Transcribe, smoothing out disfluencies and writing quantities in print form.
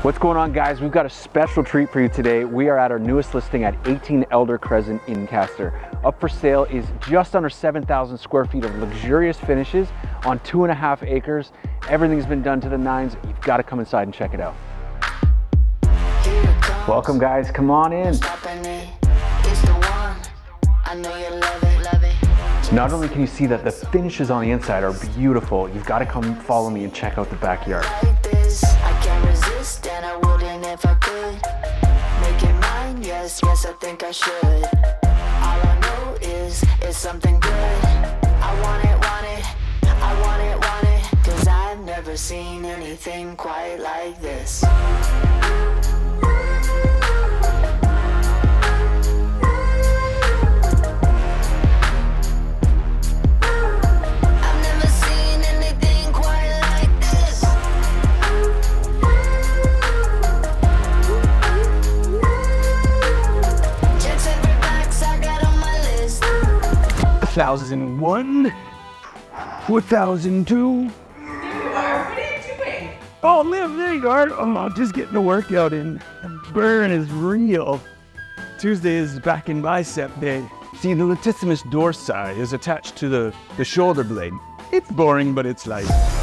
What's going on, guys? We've got a special treat for you today. We are at our newest listing at 18 Elder Crescent in Ancaster. Up for sale is just under 7,000 square feet of luxurious finishes on 2.5 acres. Everything's been done to the nines. You've got to come inside and check it out. Welcome, guys. Come on in. Not only can you see that the finishes on the inside are beautiful, you've got to come follow me and check out the backyard. And I wouldn't if I could make it mine, yes, I think I should. All I know is it's something good. I want it, I want it, cause I've never seen anything quite like this. $1,001, $1,002. What are you doing? Oh, Liv, there you are. Oh, just getting the workout in. The burn is real. Tuesday is back in bicep day. See, the latissimus dorsi is attached to the shoulder blade. It's boring, but it's life.